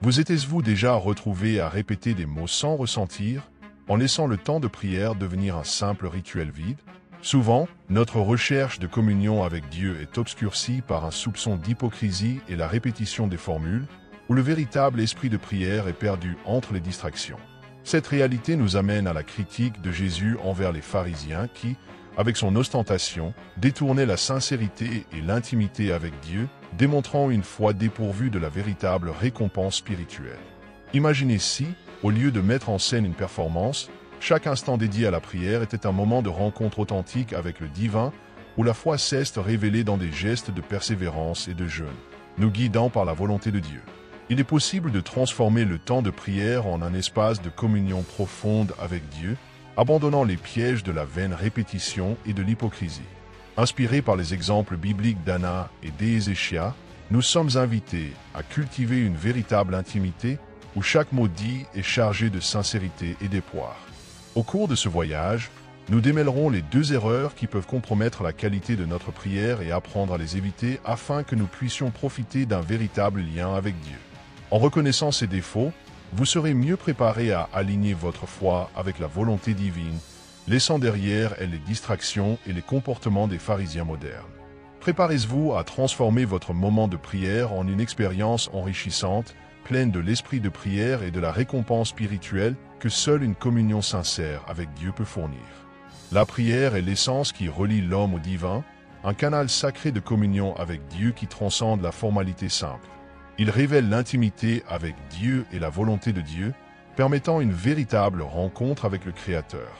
Vous êtes-vous déjà retrouvé à répéter des mots sans ressentir, en laissant le temps de prière devenir un simple rituel vide? Souvent, notre recherche de communion avec Dieu est obscurcie par un soupçon d'hypocrisie et la répétition des formules, où le véritable esprit de prière est perdu entre les distractions. Cette réalité nous amène à la critique de Jésus envers les pharisiens qui, avec son ostentation, détournaient la sincérité et l'intimité avec Dieu, démontrant une foi dépourvue de la véritable récompense spirituelle. Imaginez si, au lieu de mettre en scène une performance, chaque instant dédié à la prière était un moment de rencontre authentique avec le divin, où la foi cesse de révéler dans des gestes de persévérance et de jeûne, nous guidant par la volonté de Dieu. Il est possible de transformer le temps de prière en un espace de communion profonde avec Dieu, abandonnant les pièges de la vaine répétition et de l'hypocrisie. Inspirés par les exemples bibliques d'Anna et d'Ézéchia, nous sommes invités à cultiver une véritable intimité où chaque mot dit est chargé de sincérité et d'espoir. Au cours de ce voyage, nous démêlerons les deux erreurs qui peuvent compromettre la qualité de notre prière et apprendre à les éviter afin que nous puissions profiter d'un véritable lien avec Dieu. En reconnaissant ces défauts, vous serez mieux préparé à aligner votre foi avec la volonté divine, laissant derrière elle les distractions et les comportements des pharisiens modernes. Préparez-vous à transformer votre moment de prière en une expérience enrichissante, pleine de l'esprit de prière et de la récompense spirituelle que seule une communion sincère avec Dieu peut fournir. La prière est l'essence qui relie l'homme au divin, un canal sacré de communion avec Dieu qui transcende la formalité simple. Il révèle l'intimité avec Dieu et la volonté de Dieu, permettant une véritable rencontre avec le Créateur.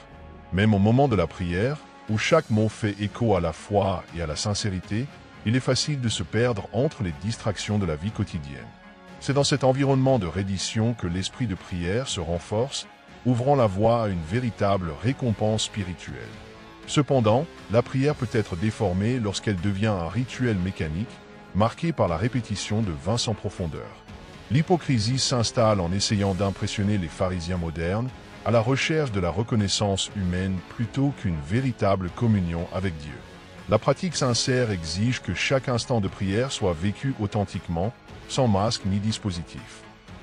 Même au moment de la prière, où chaque mot fait écho à la foi et à la sincérité, il est facile de se perdre entre les distractions de la vie quotidienne. C'est dans cet environnement de reddition que l'esprit de prière se renforce, ouvrant la voie à une véritable récompense spirituelle. Cependant, la prière peut être déformée lorsqu'elle devient un rituel mécanique, marqué par la répétition de vains sans profondeur. L'hypocrisie s'installe en essayant d'impressionner les pharisiens modernes, à la recherche de la reconnaissance humaine plutôt qu'une véritable communion avec Dieu. La pratique sincère exige que chaque instant de prière soit vécu authentiquement, sans masque ni dispositif.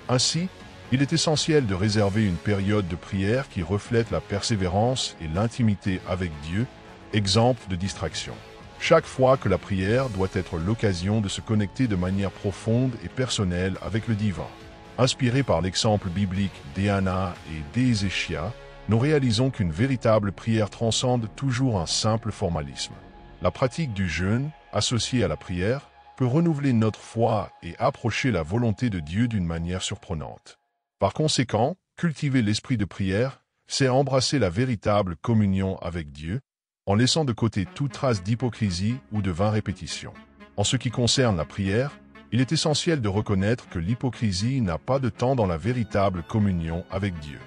Ainsi, il est essentiel de réserver une période de prière qui reflète la persévérance et l'intimité avec Dieu, exempte de distraction. Chaque fois que la prière doit être l'occasion de se connecter de manière profonde et personnelle avec le divin. Inspiré par l'exemple biblique d'Anna et d'Ézéchia, nous réalisons qu'une véritable prière transcende toujours un simple formalisme. La pratique du jeûne, associée à la prière, peut renouveler notre foi et approcher la volonté de Dieu d'une manière surprenante. Par conséquent, cultiver l'esprit de prière, c'est embrasser la véritable communion avec Dieu, en laissant de côté toute trace d'hypocrisie ou de vaine répétition. En ce qui concerne la prière, il est essentiel de reconnaître que l'hypocrisie n'a pas de temps dans la véritable communion avec Dieu.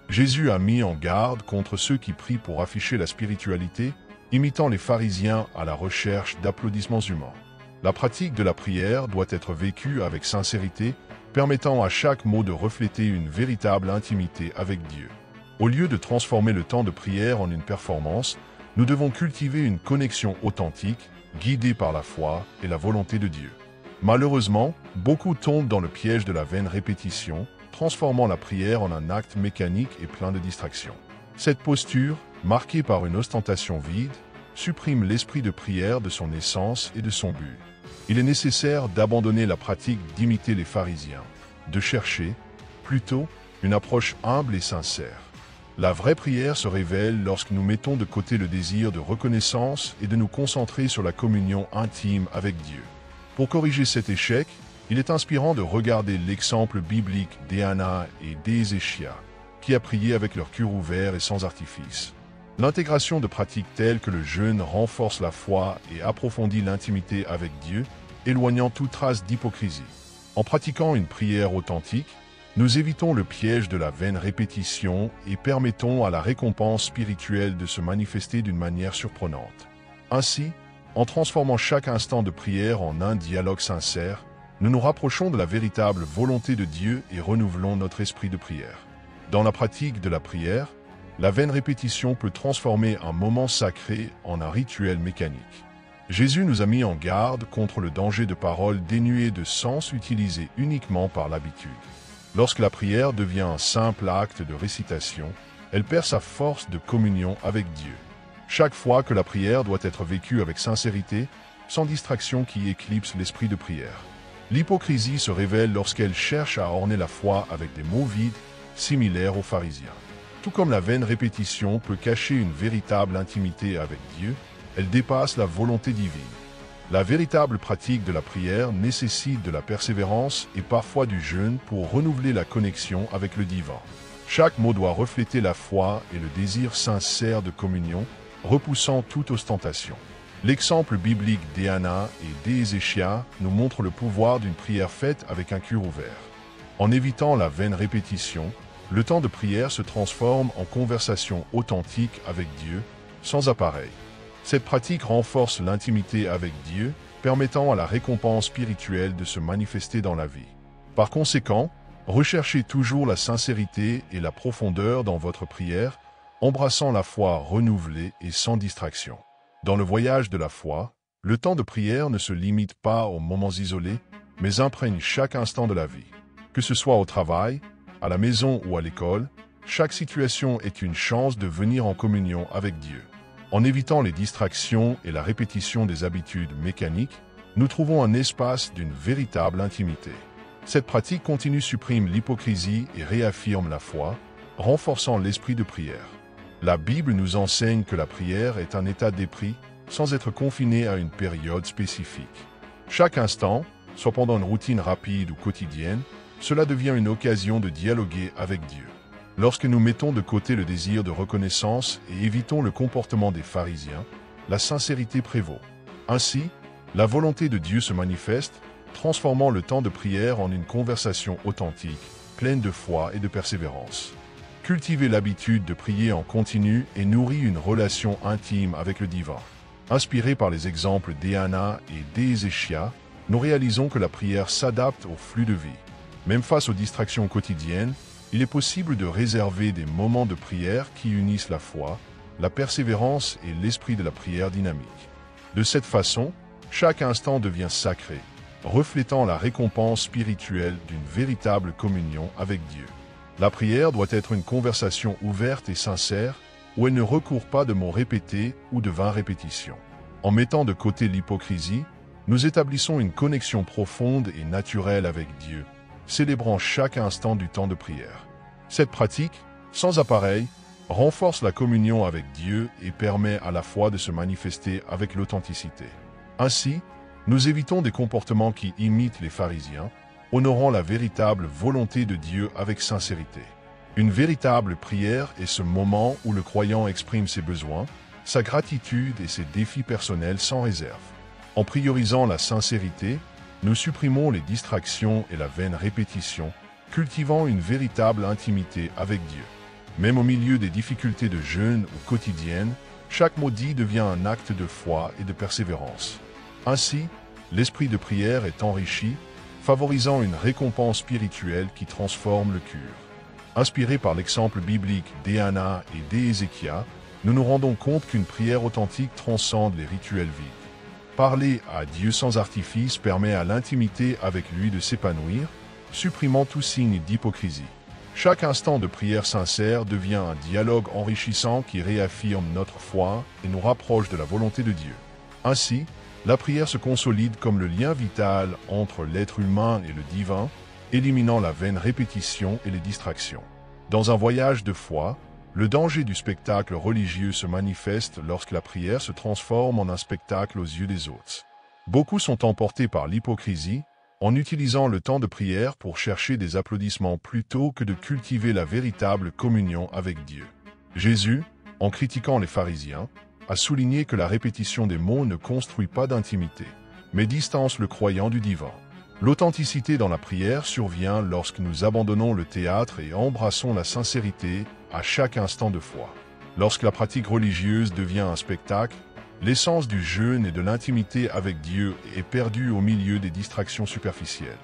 Jésus a mis en garde contre ceux qui prient pour afficher la spiritualité, imitant les pharisiens à la recherche d'applaudissements humains. La pratique de la prière doit être vécue avec sincérité, permettant à chaque mot de refléter une véritable intimité avec Dieu. Au lieu de transformer le temps de prière en une performance, nous devons cultiver une connexion authentique, guidée par la foi et la volonté de Dieu. Malheureusement, beaucoup tombent dans le piège de la vaine répétition, transformant la prière en un acte mécanique et plein de distractions. Cette posture, marquée par une ostentation vide, supprime l'esprit de prière de son essence et de son but. Il est nécessaire d'abandonner la pratique d'imiter les pharisiens, de chercher, plutôt, une approche humble et sincère. La vraie prière se révèle lorsque nous mettons de côté le désir de reconnaissance et de nous concentrer sur la communion intime avec Dieu. Pour corriger cet échec, il est inspirant de regarder l'exemple biblique d'Anna et d'Ézéchia, qui a prié avec leur cœur ouvert et sans artifice. L'intégration de pratiques telles que le jeûne renforce la foi et approfondit l'intimité avec Dieu, éloignant toute trace d'hypocrisie. En pratiquant une prière authentique, nous évitons le piège de la vaine répétition et permettons à la récompense spirituelle de se manifester d'une manière surprenante. Ainsi, en transformant chaque instant de prière en un dialogue sincère, nous nous rapprochons de la véritable volonté de Dieu et renouvelons notre esprit de prière. Dans la pratique de la prière, la vaine répétition peut transformer un moment sacré en un rituel mécanique. Jésus nous a mis en garde contre le danger de paroles dénuées de sens utilisées uniquement par l'habitude. Lorsque la prière devient un simple acte de récitation, elle perd sa force de communion avec Dieu. Chaque fois que la prière doit être vécue avec sincérité, sans distraction qui éclipse l'esprit de prière. L'hypocrisie se révèle lorsqu'elle cherche à orner la foi avec des mots vides, similaires aux pharisiens. Tout comme la vaine répétition peut cacher une véritable intimité avec Dieu, elle dépasse la volonté divine. La véritable pratique de la prière nécessite de la persévérance et parfois du jeûne pour renouveler la connexion avec le divin. Chaque mot doit refléter la foi et le désir sincère de communion, repoussant toute ostentation. L'exemple biblique d'Anna et d'Ézéchias nous montre le pouvoir d'une prière faite avec un cœur ouvert. En évitant la vaine répétition, le temps de prière se transforme en conversation authentique avec Dieu, sans appareil. Cette pratique renforce l'intimité avec Dieu, permettant à la récompense spirituelle de se manifester dans la vie. Par conséquent, recherchez toujours la sincérité et la profondeur dans votre prière, embrassant la foi renouvelée et sans distraction. Dans le voyage de la foi, le temps de prière ne se limite pas aux moments isolés, mais imprègne chaque instant de la vie. Que ce soit au travail, à la maison ou à l'école, chaque situation est une chance de venir en communion avec Dieu. En évitant les distractions et la répétition des habitudes mécaniques, nous trouvons un espace d'une véritable intimité. Cette pratique continue supprime l'hypocrisie et réaffirme la foi, renforçant l'esprit de prière. La Bible nous enseigne que la prière est un état d'esprit, sans être confiné à une période spécifique. Chaque instant, soit pendant une routine rapide ou quotidienne, cela devient une occasion de dialoguer avec Dieu. Lorsque nous mettons de côté le désir de reconnaissance et évitons le comportement des pharisiens, la sincérité prévaut. Ainsi, la volonté de Dieu se manifeste, transformant le temps de prière en une conversation authentique, pleine de foi et de persévérance. Cultiver l'habitude de prier en continu et nourrit une relation intime avec le divin. Inspirés par les exemples d'Anna et d'Ézéchias, nous réalisons que la prière s'adapte au flux de vie. Même face aux distractions quotidiennes, il est possible de réserver des moments de prière qui unissent la foi, la persévérance et l'esprit de la prière dynamique. De cette façon, chaque instant devient sacré, reflétant la récompense spirituelle d'une véritable communion avec Dieu. La prière doit être une conversation ouverte et sincère, où elle ne recourt pas de mots répétés ou de vaines répétitions. En mettant de côté l'hypocrisie, nous établissons une connexion profonde et naturelle avec Dieu, célébrant chaque instant du temps de prière. Cette pratique, sans appareil, renforce la communion avec Dieu et permet à la foi de se manifester avec l'authenticité. Ainsi, nous évitons des comportements qui imitent les pharisiens, honorant la véritable volonté de Dieu avec sincérité. Une véritable prière est ce moment où le croyant exprime ses besoins, sa gratitude et ses défis personnels sans réserve. En priorisant la sincérité, nous supprimons les distractions et la vaine répétition, cultivant une véritable intimité avec Dieu. Même au milieu des difficultés de jeûne ou quotidiennes, chaque mot dit devient un acte de foi et de persévérance. Ainsi, l'esprit de prière est enrichi, favorisant une récompense spirituelle qui transforme le cœur. Inspirés par l'exemple biblique d'Anna et d'Ézéchias, nous nous rendons compte qu'une prière authentique transcende les rituels vides. Parler à Dieu sans artifice permet à l'intimité avec lui de s'épanouir, supprimant tout signe d'hypocrisie. Chaque instant de prière sincère devient un dialogue enrichissant qui réaffirme notre foi et nous rapproche de la volonté de Dieu. Ainsi, la prière se consolide comme le lien vital entre l'être humain et le divin, éliminant la vaine répétition et les distractions. Dans un voyage de foi, le danger du spectacle religieux se manifeste lorsque la prière se transforme en un spectacle aux yeux des autres. Beaucoup sont emportés par l'hypocrisie, en utilisant le temps de prière pour chercher des applaudissements plutôt que de cultiver la véritable communion avec Dieu. Jésus, en critiquant les pharisiens, a souligné que la répétition des mots ne construit pas d'intimité, mais distance le croyant du divin. L'authenticité dans la prière survient lorsque nous abandonnons le théâtre et embrassons la sincérité à chaque instant de foi. Lorsque la pratique religieuse devient un spectacle, l'essence du jeûne et de l'intimité avec Dieu est perdue au milieu des distractions superficielles.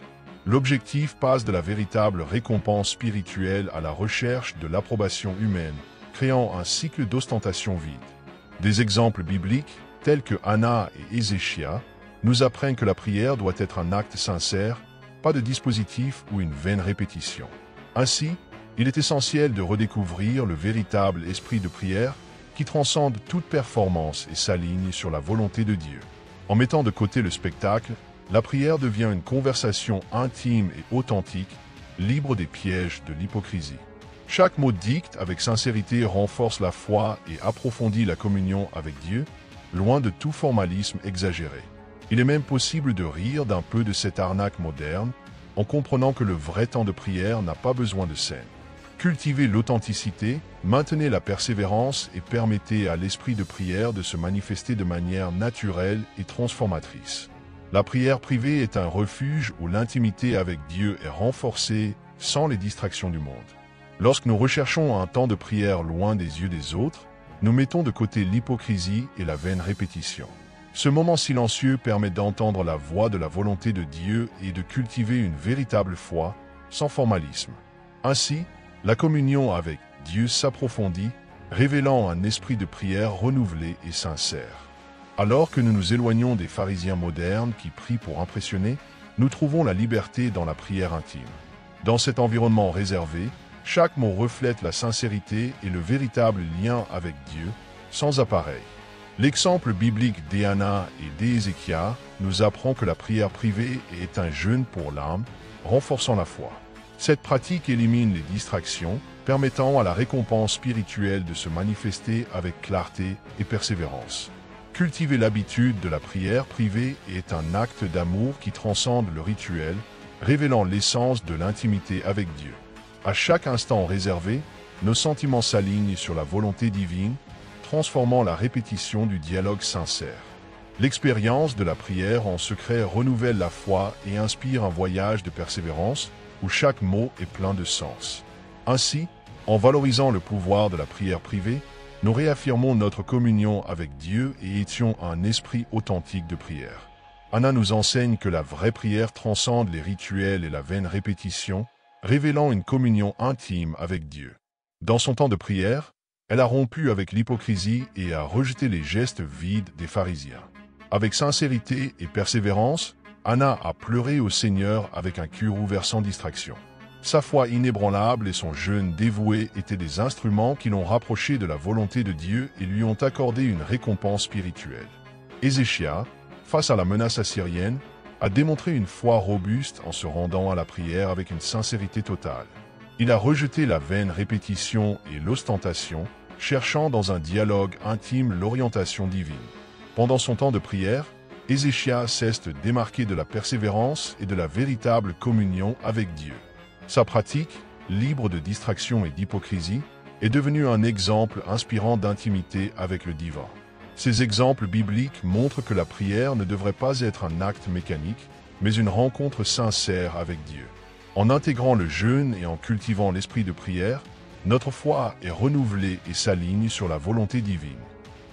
L'objectif passe de la véritable récompense spirituelle à la recherche de l'approbation humaine, créant un cycle d'ostentation vide. Des exemples bibliques, tels que Anna et Ézéchias, nous apprennent que la prière doit être un acte sincère, pas de dispositif ou une vaine répétition. Ainsi, il est essentiel de redécouvrir le véritable esprit de prière qui transcende toute performance et s'aligne sur la volonté de Dieu. En mettant de côté le spectacle, la prière devient une conversation intime et authentique, libre des pièges de l'hypocrisie. Chaque mot dicte avec sincérité renforce la foi et approfondit la communion avec Dieu, loin de tout formalisme exagéré. Il est même possible de rire d'un peu de cette arnaque moderne, en comprenant que le vrai temps de prière n'a pas besoin de scène. Cultivez l'authenticité, maintenez la persévérance et permettez à l'esprit de prière de se manifester de manière naturelle et transformatrice. La prière privée est un refuge où l'intimité avec Dieu est renforcée sans les distractions du monde. Lorsque nous recherchons un temps de prière loin des yeux des autres, nous mettons de côté l'hypocrisie et la vaine répétition. Ce moment silencieux permet d'entendre la voix de la volonté de Dieu et de cultiver une véritable foi, sans formalisme. Ainsi, la communion avec Dieu s'approfondit, révélant un esprit de prière renouvelé et sincère. Alors que nous nous éloignons des pharisiens modernes qui prient pour impressionner, nous trouvons la liberté dans la prière intime. Dans cet environnement réservé, chaque mot reflète la sincérité et le véritable lien avec Dieu, sans appareil. L'exemple biblique d'Anna et d'Ézéchias nous apprend que la prière privée est un jeûne pour l'âme, renforçant la foi. Cette pratique élimine les distractions, permettant à la récompense spirituelle de se manifester avec clarté et persévérance. Cultiver l'habitude de la prière privée est un acte d'amour qui transcende le rituel, révélant l'essence de l'intimité avec Dieu. À chaque instant réservé, nos sentiments s'alignent sur la volonté divine, transformant la répétition du dialogue sincère. L'expérience de la prière en secret renouvelle la foi et inspire un voyage de persévérance où chaque mot est plein de sens. Ainsi, en valorisant le pouvoir de la prière privée, nous réaffirmons notre communion avec Dieu et étions un esprit authentique de prière. Anna nous enseigne que la vraie prière transcende les rituels et la vaine répétition, révélant une communion intime avec Dieu. Dans son temps de prière, elle a rompu avec l'hypocrisie et a rejeté les gestes vides des pharisiens. Avec sincérité et persévérance, Anna a pleuré au Seigneur avec un cœur ouvert sans distraction. Sa foi inébranlable et son jeûne dévoué étaient des instruments qui l'ont rapproché de la volonté de Dieu et lui ont accordé une récompense spirituelle. Ézéchias, face à la menace assyrienne, a démontré une foi robuste en se rendant à la prière avec une sincérité totale. Il a rejeté la vaine répétition et l'ostentation, cherchant dans un dialogue intime l'orientation divine. Pendant son temps de prière, Ézéchias cesse de démarquer de la persévérance et de la véritable communion avec Dieu. Sa pratique, libre de distraction et d'hypocrisie, est devenue un exemple inspirant d'intimité avec le divin. Ces exemples bibliques montrent que la prière ne devrait pas être un acte mécanique, mais une rencontre sincère avec Dieu. En intégrant le jeûne et en cultivant l'esprit de prière, notre foi est renouvelée et s'aligne sur la volonté divine.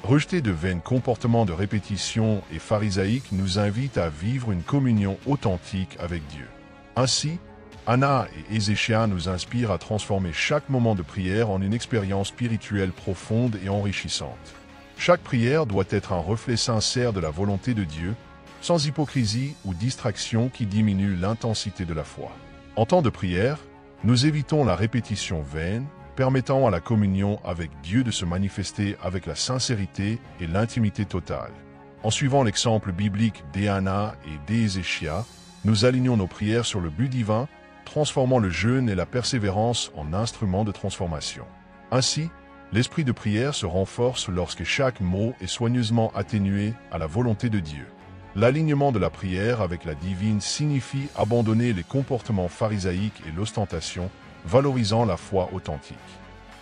Rejeter de vains comportements de répétition et pharisaïques nous invite à vivre une communion authentique avec Dieu. Ainsi, Anna et Ézéchias nous inspirent à transformer chaque moment de prière en une expérience spirituelle profonde et enrichissante. Chaque prière doit être un reflet sincère de la volonté de Dieu, sans hypocrisie ou distraction qui diminue l'intensité de la foi. En temps de prière, nous évitons la répétition vaine, permettant à la communion avec Dieu de se manifester avec la sincérité et l'intimité totale. En suivant l'exemple biblique d'Anna et d'Ézéchias, nous alignons nos prières sur le but divin, transformant le jeûne et la persévérance en instruments de transformation. Ainsi, l'esprit de prière se renforce lorsque chaque mot est soigneusement atténué à la volonté de Dieu. L'alignement de la prière avec la divine signifie abandonner les comportements pharisaïques et l'ostentation, valorisant la foi authentique.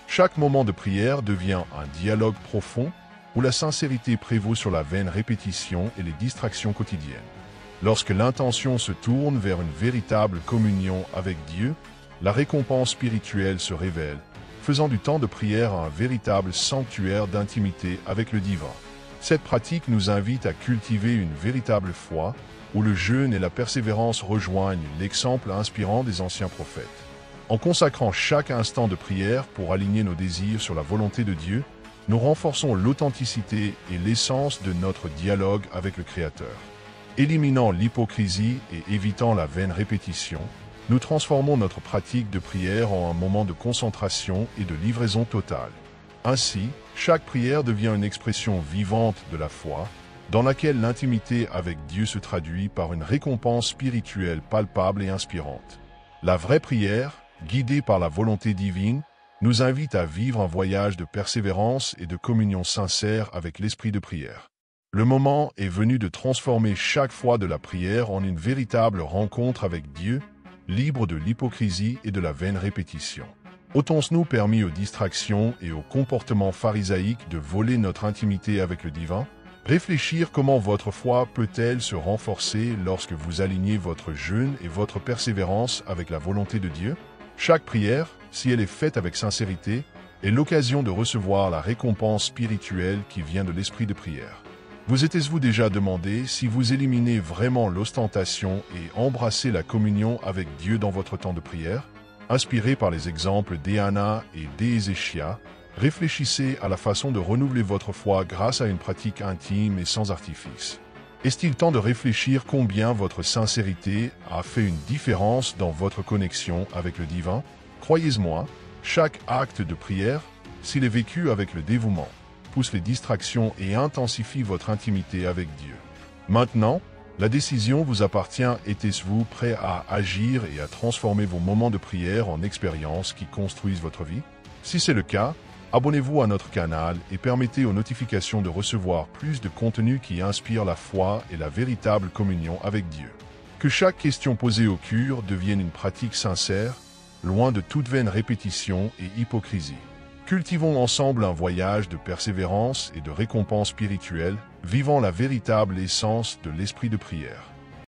Chaque moment de prière devient un dialogue profond où la sincérité prévaut sur la vaine répétition et les distractions quotidiennes. Lorsque l'intention se tourne vers une véritable communion avec Dieu, la récompense spirituelle se révèle, faisant du temps de prière un véritable sanctuaire d'intimité avec le divin. Cette pratique nous invite à cultiver une véritable foi, où le jeûne et la persévérance rejoignent l'exemple inspirant des anciens prophètes. En consacrant chaque instant de prière pour aligner nos désirs sur la volonté de Dieu, nous renforçons l'authenticité et l'essence de notre dialogue avec le Créateur. Éliminant l'hypocrisie et évitant la vaine répétition, nous transformons notre pratique de prière en un moment de concentration et de livraison totale. Ainsi, chaque prière devient une expression vivante de la foi, dans laquelle l'intimité avec Dieu se traduit par une récompense spirituelle palpable et inspirante. La vraie prière, guidée par la volonté divine, nous invite à vivre un voyage de persévérance et de communion sincère avec l'esprit de prière. Le moment est venu de transformer chaque fois de la prière en une véritable rencontre avec Dieu, libre de l'hypocrisie et de la vaine répétition. Ôtons-nous permis aux distractions et aux comportements pharisaïques de voler notre intimité avec le divin? Réfléchir comment votre foi peut-elle se renforcer lorsque vous alignez votre jeûne et votre persévérance avec la volonté de Dieu? Chaque prière, si elle est faite avec sincérité, est l'occasion de recevoir la récompense spirituelle qui vient de l'esprit de prière. Vous êtes-vous déjà demandé si vous éliminez vraiment l'ostentation et embrassez la communion avec Dieu dans votre temps de prière? Inspiré par les exemples d'Anna et d'Ézéchia, réfléchissez à la façon de renouveler votre foi grâce à une pratique intime et sans artifice. Est-il temps de réfléchir combien votre sincérité a fait une différence dans votre connexion avec le divin? Croyez-moi, chaque acte de prière, s'il est vécu avec le dévouement, pousse les distractions et intensifie votre intimité avec Dieu. Maintenant, la décision vous appartient. Êtes-vous prêt à agir et à transformer vos moments de prière en expériences qui construisent votre vie? Si c'est le cas, abonnez-vous à notre canal et permettez aux notifications de recevoir plus de contenu qui inspire la foi et la véritable communion avec Dieu. Que chaque question posée au cœur devienne une pratique sincère, loin de toute vaine répétition et hypocrisie. Cultivons ensemble un voyage de persévérance et de récompense spirituelle, vivant la véritable essence de l'esprit de prière.